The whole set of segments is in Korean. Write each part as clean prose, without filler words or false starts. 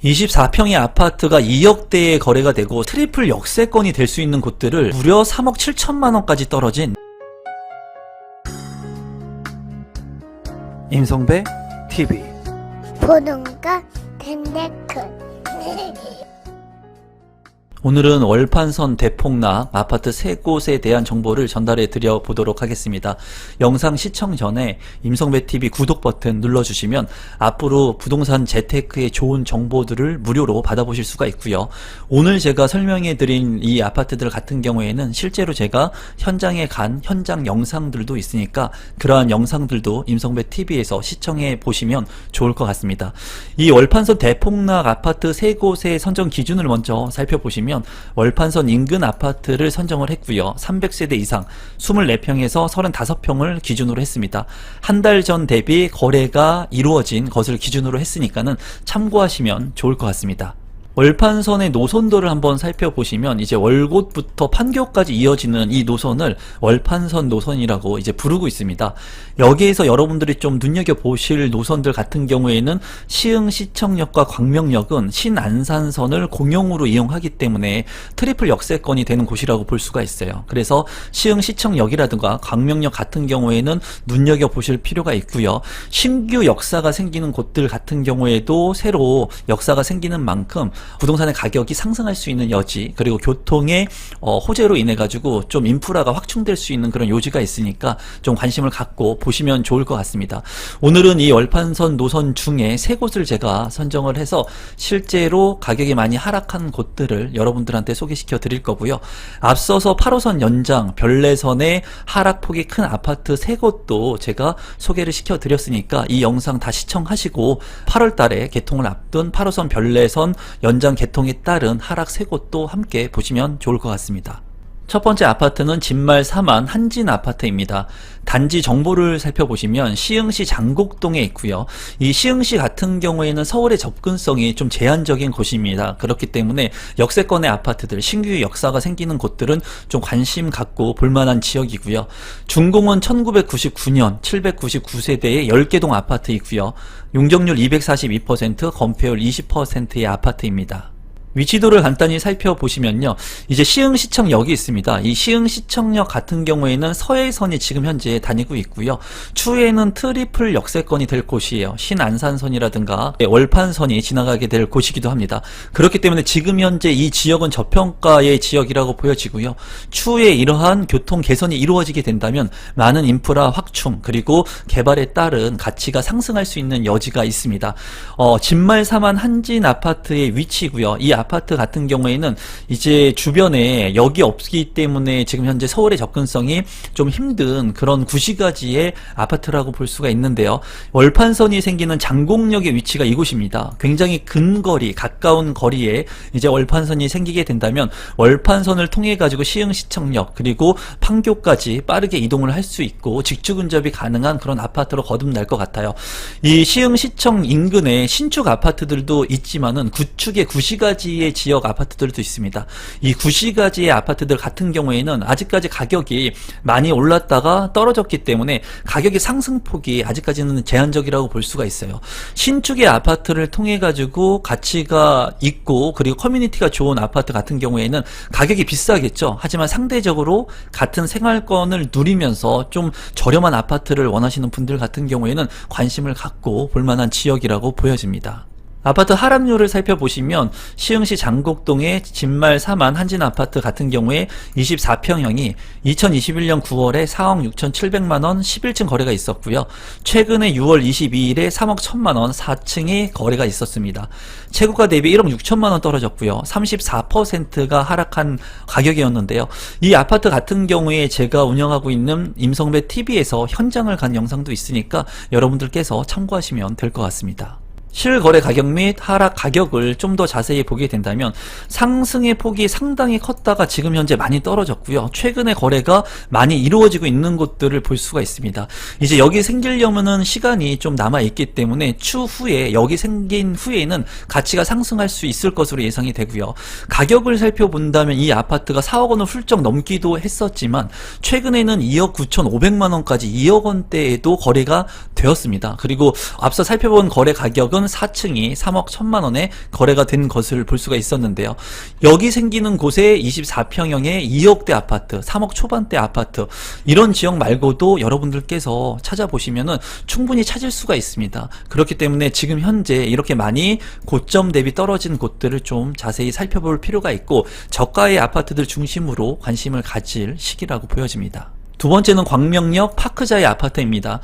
24평의 아파트가 2억대에 거래가 되고 트리플 역세권이 될 수 있는 곳들을 무려 3억 7천만 원까지 떨어진 임성배 TV 보는가 덴데크 오늘은 월판선 대폭락 아파트 3곳에 대한 정보를 전달해 드려 보도록 하겠습니다. 영상 시청 전에 임성배TV 구독 버튼 눌러주시면 앞으로 부동산 재테크의 좋은 정보들을 무료로 받아보실 수가 있고요. 오늘 제가 설명해 드린 이 아파트들 같은 경우에는 실제로 제가 현장에 간 현장 영상들도 있으니까 그러한 영상들도 임성배TV에서 시청해 보시면 좋을 것 같습니다. 이 월판선 대폭락 아파트 3곳의 선정 기준을 먼저 살펴보시면 월판선 인근 아파트를 선정을 했고요. 300세대 이상 24평에서 35평을 기준으로 했습니다. 한 달 전 대비 거래가 이루어진 것을 기준으로 했으니까는 참고하시면 좋을 것 같습니다. 월판선의 노선도를 한번 살펴보시면 이제 월곶부터 판교까지 이어지는 이 노선을 월판선 노선이라고 이제 부르고 있습니다. 여기에서 여러분들이 좀 눈여겨보실 노선들 같은 경우에는 시흥시청역과 광명역은 신안산선을 공용으로 이용하기 때문에 트리플 역세권이 되는 곳이라고 볼 수가 있어요. 그래서 시흥시청역이라든가 광명역 같은 경우에는 눈여겨보실 필요가 있고요. 신규 역사가 생기는 곳들 같은 경우에도 새로 역사가 생기는 만큼 부동산의 가격이 상승할 수 있는 여지, 그리고 교통의 호재로 인해 가지고 좀 인프라가 확충될 수 있는 그런 요지가 있으니까 좀 관심을 갖고 보시면 좋을 것 같습니다. 오늘은 이 월판선 노선 중에 3곳을 제가 선정을 해서 실제로 가격이 많이 하락한 곳들을 여러분들한테 소개시켜 드릴 거고요. 앞서서 8호선 연장 별내선의 하락폭이 큰 아파트 3곳도 제가 소개를 시켜 드렸으니까 이 영상 다 시청하시고 8월 달에 개통을 앞둔 8호선 별내선 연장 개통에 따른 하락 3곳도 함께 보시면 좋을 것 같습니다. 첫 번째 아파트는 진말 4만 한진 아파트입니다. 단지 정보를 살펴보시면 시흥시 장곡동에 있고요. 이 시흥시 같은 경우에는 서울의 접근성이 좀 제한적인 곳입니다. 그렇기 때문에 역세권의 아파트들, 신규 역사가 생기는 곳들은 좀 관심 갖고 볼만한 지역이고요. 준공은 1999년 799세대의 10개동 아파트이고요. 용적률 242%, 건폐율 20%의 아파트입니다. 위치도를 간단히 살펴보시면요. 이제 시흥시청역이 있습니다. 이 시흥시청역 같은 경우에는 서해선이 지금 현재 다니고 있고요. 추후에는 트리플 역세권이 될 곳이에요. 신안산선이라든가 월판선이 지나가게 될 곳이기도 합니다. 그렇기 때문에 지금 현재 이 지역은 저평가의 지역이라고 보여지고요. 추후에 이러한 교통 개선이 이루어지게 된다면 많은 인프라 확충 그리고 개발에 따른 가치가 상승할 수 있는 여지가 있습니다. 진말 4만 한진 아파트의 위치고요. 이 아파트 같은 경우에는 이제 주변에 역이 없기 때문에 지금 현재 서울의 접근성이 좀 힘든 그런 구시가지의 아파트라고 볼 수가 있는데요. 월판선이 생기는 장곡역의 위치가 이곳입니다. 굉장히 근거리, 가까운 거리에 이제 월판선이 생기게 된다면 월판선을 통해 가지고 시흥시청역 그리고 판교까지 빠르게 이동을 할 수 있고 직주 근접이 가능한 그런 아파트로 거듭날 것 같아요. 이 시흥시청 인근에 신축 아파트들도 있지만은 구축의 구시가지 의 지역 아파트들도 있습니다. 이 구시가지의 아파트들 같은 경우에는 아직까지 가격이 많이 올랐다가 떨어졌기 때문에 가격의 상승폭이 아직까지는 제한적이라고 볼 수가 있어요. 신축의 아파트를 통해 가지고 가치가 있고 그리고 커뮤니티가 좋은 아파트 같은 경우에는 가격이 비싸겠죠. 하지만 상대적으로 같은 생활권을 누리면서 좀 저렴한 아파트를 원하시는 분들 같은 경우에는 관심을 갖고 볼만한 지역이라고 보여집니다. 아파트 하락률을 살펴보시면 시흥시 장곡동의 진말 4만 한진 아파트 같은 경우에 24평형이 2021년 9월에 4억 6,700만원 11층 거래가 있었고요. 최근에 6월 22일에 3억 1,000만원 4층이 거래가 있었습니다. 최고가 대비 1억 6천만원 떨어졌고요. 34%가 하락한 가격이었는데요. 이 아파트 같은 경우에 제가 운영하고 있는 임성배 TV에서 현장을 간 영상도 있으니까 여러분들께서 참고하시면 될 것 같습니다. 실거래 가격 및 하락 가격을 좀 더 자세히 보게 된다면 상승의 폭이 상당히 컸다가 지금 현재 많이 떨어졌고요. 최근에 거래가 많이 이루어지고 있는 곳들을 볼 수가 있습니다. 이제 여기 생기려면은 시간이 좀 남아있기 때문에 추후에 여기 생긴 후에는 가치가 상승할 수 있을 것으로 예상이 되고요. 가격을 살펴본다면 이 아파트가 4억 원을 훌쩍 넘기도 했었지만 최근에는 2억 9,500만 원까지 2억 원대에도 거래가 되었습니다. 그리고 앞서 살펴본 거래 가격은 4층이 3억 1천만 원에 거래가 된 것을 볼 수가 있었는데요. 여기 생기는 곳에 24평형의 2억대 아파트, 3억 초반대 아파트, 이런 지역 말고도 여러분들께서 찾아보시면은 충분히 찾을 수가 있습니다. 그렇기 때문에 지금 현재 이렇게 많이 고점 대비 떨어진 곳들을 좀 자세히 살펴볼 필요가 있고, 저가의 아파트들 중심으로 관심을 가질 시기라고 보여집니다. 두 번째는 광명역 파크자의 아파트입니다.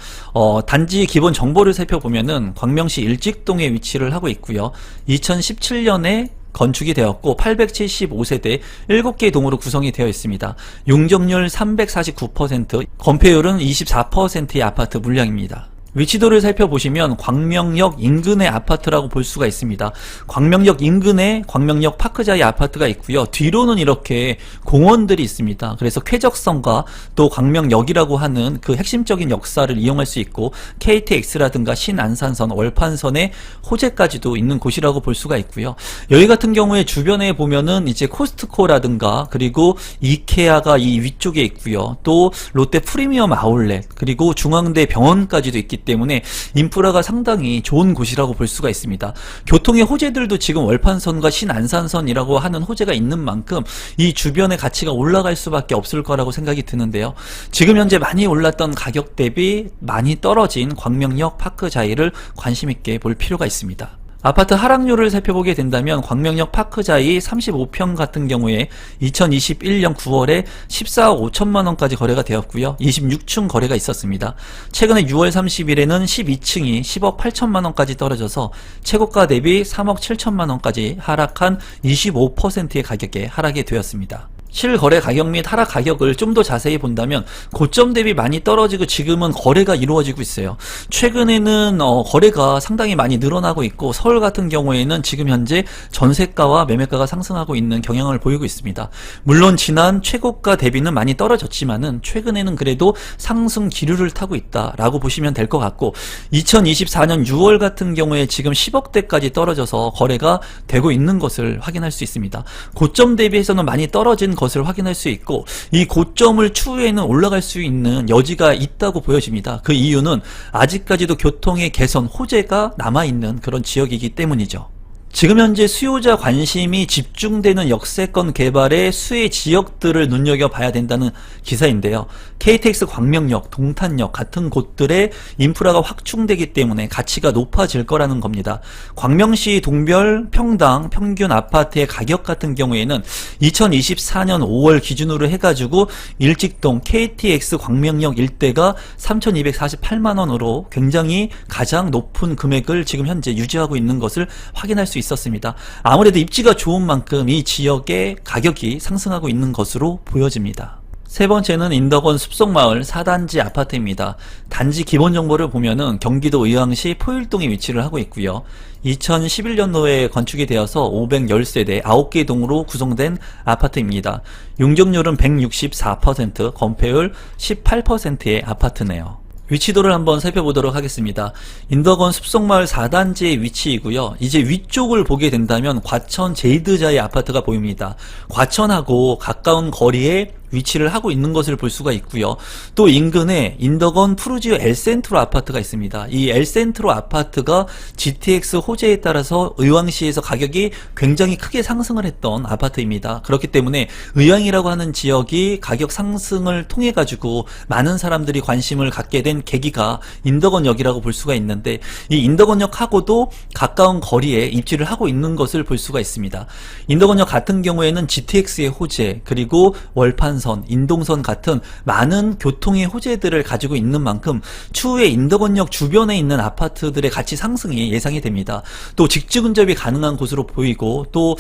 단지 기본 정보를 살펴보면은 광명시 일직동에 위치를 하고 있고요. 2017년에 건축이 되었고 875세대 7개의 동으로 구성이 되어 있습니다. 용적률 349%, 건폐율은 24%의 아파트 물량입니다. 위치도를 살펴보시면 광명역 인근의 아파트라고 볼 수가 있습니다. 광명역 인근에 광명역 파크자의 아파트가 있고요. 뒤로는 이렇게 공원들이 있습니다. 그래서 쾌적성과 또 광명역이라고 하는 그 핵심적인 역사를 이용할 수 있고, KTX라든가 신안산선, 월판선의 호재까지도 있는 곳이라고 볼 수가 있고요. 여기 같은 경우에 주변에 보면은 이제 코스트코라든가 그리고 이케아가 이 위쪽에 있고요. 또 롯데 프리미엄 아울렛, 그리고 중앙대 병원까지도 있기 때문에 인프라가 상당히 좋은 곳이라고 볼 수가 있습니다. 교통의 호재들도 지금 월판선과 신안산선이라고 하는 호재가 있는 만큼 이 주변의 가치가 올라갈 수밖에 없을 거라고 생각이 드는데요. 지금 현재 많이 올랐던 가격 대비 많이 떨어진 광명역 파크자이를 관심 있게 볼 필요가 있습니다. 아파트 하락률을 살펴보게 된다면 광명역 파크자이 35평 같은 경우에 2021년 9월에 14억 5천만 원까지 거래가 되었고요. 26층 거래가 있었습니다. 최근에 6월 30일에는 12층이 10억 8천만 원까지 떨어져서 최고가 대비 3억 7천만 원까지 하락한 25%의 가격에 하락이 되었습니다. 실거래 가격 및 하락 가격을 좀 더 자세히 본다면 고점 대비 많이 떨어지고 지금은 거래가 이루어지고 있어요. 최근에는 거래가 상당히 많이 늘어나고 있고, 서울 같은 경우에는 지금 현재 전세가와 매매가가 상승하고 있는 경향을 보이고 있습니다. 물론 지난 최고가 대비는 많이 떨어졌지만은 최근에는 그래도 상승 기류를 타고 있다라고 보시면 될 것 같고, 2024년 6월 같은 경우에 지금 10억대까지 떨어져서 거래가 되고 있는 것을 확인할 수 있습니다. 고점 대비해서는 많이 떨어진 것을 확인할 수 있고, 이 고점을 추후에는 올라갈 수 있는 여지가 있다고 보여집니다. 그 이유는 아직까지도 교통의 개선 호재가 남아있는 그런 지역이기 때문이죠. 지금 현재 수요자 관심이 집중되는 역세권 개발의 수혜 지역들을 눈여겨봐야 된다는 기사인데요. KTX 광명역, 동탄역 같은 곳들의 인프라가 확충되기 때문에 가치가 높아질 거라는 겁니다. 광명시 동별 평당 평균 아파트의 가격 같은 경우에는 2024년 5월 기준으로 해가지고 일직동 KTX 광명역 일대가 3,248만 원으로 굉장히 가장 높은 금액을 지금 현재 유지하고 있는 것을 확인할 수 있었습니다. 아무래도 입지가 좋은 만큼 이 지역의 가격이 상승하고 있는 것으로 보여집니다. 세 번째는 인덕원 숲속마을 4단지 아파트입니다. 단지 기본 정보를 보면은 경기도 의왕시 포일동에 위치를 하고 있고요. 2011년도에 건축이 되어서 510세대 9개 동으로 구성된 아파트입니다. 용적률은 164%, 건폐율 18%의 아파트네요. 위치도를 한번 살펴보도록 하겠습니다. 인덕원 숲속마을 4단지의 위치이고요. 이제 위쪽을 보게 된다면 과천 제이드자의 아파트가 보입니다. 과천하고 가까운 거리에 위치를 하고 있는 것을 볼 수가 있고요. 또 인근에 인덕원 푸르지오 엘센트로 아파트가 있습니다. 이 엘센트로 아파트가 GTX 호재에 따라서 의왕시에서 가격이 굉장히 크게 상승을 했던 아파트입니다. 그렇기 때문에 의왕이라고 하는 지역이 가격 상승을 통해 가지고 많은 사람들이 관심을 갖게 된 계기가 인덕원역이라고 볼 수가 있는데, 이 인덕원역하고도 가까운 거리에 입지를 하고 있는 것을 볼 수가 있습니다. 인덕원역 같은 경우에는 GTX의 호재, 그리고 월판 인동선 같은 많은 교통의 호재들을 가지고 있는 만큼 추후에 인덕원역 주변에 있는 아파트들의 가치 상승이 예상이 됩니다. 또 직지 근접이 가능한 곳으로 보이고, 또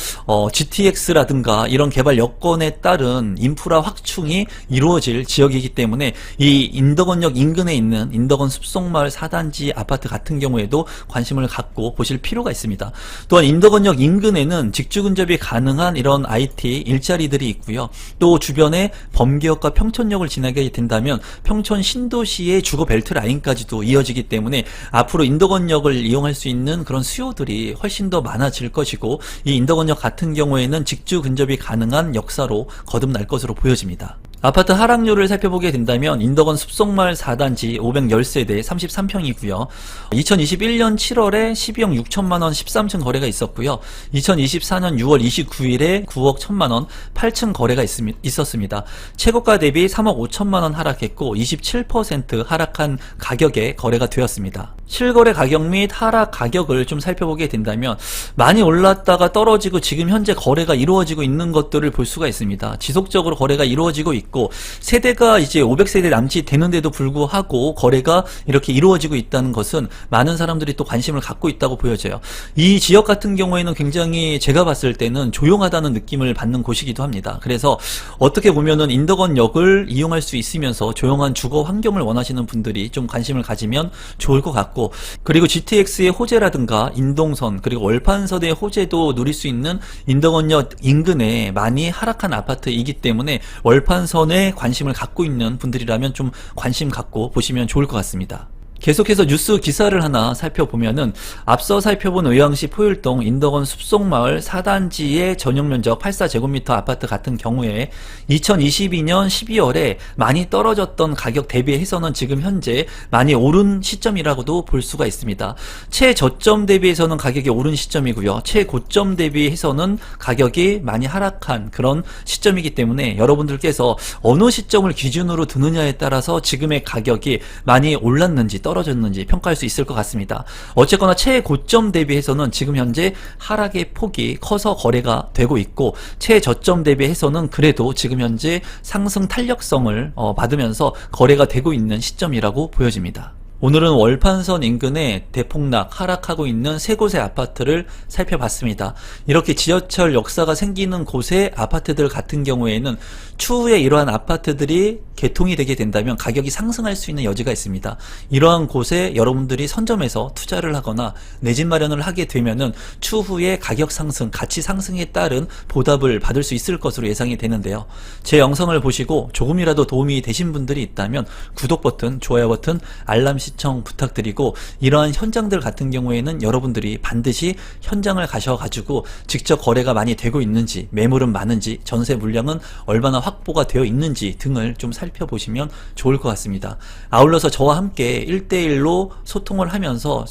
GTX라든가 이런 개발 여건에 따른 인프라 확충이 이루어질 지역이기 때문에 이 인덕원역 인근에 있는 인덕원 숲속마을 4단지 아파트 같은 경우에도 관심을 갖고 보실 필요가 있습니다. 또한 인덕원역 인근에는 직지 근접이 가능한 이런 IT 일자리들이 있고요. 또 주변에 범계역과 평촌역을 지나게 된다면 평촌 신도시의 주거 벨트 라인까지도 이어지기 때문에 앞으로 인덕원역을 이용할 수 있는 그런 수요들이 훨씬 더 많아질 것이고, 이 인덕원역 같은 경우에는 직주 근접이 가능한 역사로 거듭날 것으로 보여집니다. 아파트 하락률을 살펴보게 된다면 인덕원 숲속마을 4단지 513세대 33평이고요. 2021년 7월에 12억 6천만원 13층 거래가 있었고요. 2024년 6월 29일에 9억 1천만원 8층 거래가 있었습니다. 최고가 대비 3억 5천만원 하락했고 27% 하락한 가격에 거래가 되었습니다. 실거래 가격 및 하락 가격을 좀 살펴보게 된다면 많이 올랐다가 떨어지고 지금 현재 거래가 이루어지고 있는 것들을 볼 수가 있습니다. 지속적으로 거래가 이루어지고 있고 세대가 이제 500세대 남짓 되는데도 불구하고 거래가 이렇게 이루어지고 있다는 것은 많은 사람들이 또 관심을 갖고 있다고 보여져요. 이 지역 같은 경우에는 굉장히 제가 봤을 때는 조용하다는 느낌을 받는 곳이기도 합니다. 그래서 어떻게 보면은 인덕원역을 이용할 수 있으면서 조용한 주거 환경을 원하시는 분들이 좀 관심을 가지면 좋을 것 같고, 그리고 GTX의 호재라든가 인동선 그리고 월판선의 호재도 누릴 수 있는 인덕원역 인근에 많이 하락한 아파트이기 때문에 월판선에 관심을 갖고 있는 분들이라면 좀 관심 갖고 보시면 좋을 것 같습니다. 계속해서 뉴스 기사를 하나 살펴보면은 앞서 살펴본 의왕시 포율동 인덕원 숲속마을 4단지의 전용면적 84제곱미터 아파트 같은 경우에 2022년 12월에 많이 떨어졌던 가격 대비해서는 지금 현재 많이 오른 시점이라고도 볼 수가 있습니다. 최저점 대비해서는 가격이 오른 시점이고요. 최고점 대비해서는 가격이 많이 하락한 그런 시점이기 때문에 여러분들께서 어느 시점을 기준으로 드느냐에 따라서 지금의 가격이 많이 올랐는지 떨어졌는지 평가할 수 있을 것 같습니다. 어쨌거나 최고점 대비해서는 지금 현재 하락의 폭이 커서 거래가 되고 있고, 최저점 대비해서는 그래도 지금 현재 상승 탄력성을 받으면서 거래가 되고 있는 시점이라고 보여집니다. 오늘은 월판선 인근에 대폭락 하락하고 있는 세 곳의 아파트를 살펴봤습니다. 이렇게 지하철 역사가 생기는 곳의 아파트들 같은 경우에는 추후에 이러한 아파트들이 개통이 되게 된다면 가격이 상승할 수 있는 여지가 있습니다. 이러한 곳에 여러분들이 선점해서 투자를 하거나 내 집 마련을 하게 되면은 추후에 가격 상승, 가치 상승에 따른 보답을 받을 수 있을 것으로 예상이 되는데요. 제 영상을 보시고 조금이라도 도움이 되신 분들이 있다면 구독 버튼, 좋아요 버튼, 알람 시청 부탁드리고, 이러한 현장들 같은 경우에는 여러분들이 반드시 현장을 가셔가지고 직접 거래가 많이 되고 있는지, 매물은 많은지, 전세 물량은 얼마나 확보가 되어 있는지 등을 좀 살펴보시면 좋을 것 같습니다. 아울러서 저와 함께 1대1로 소통을 하면서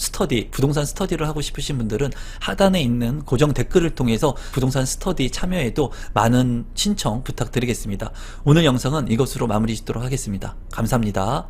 부동산 스터디를 하고 싶으신 분들은 하단에 있는 고정 댓글을 통해서 부동산 스터디 참여에도 많은 신청 부탁드리겠습니다. 오늘 영상은 이것으로 마무리 짓도록 하겠습니다. 감사합니다.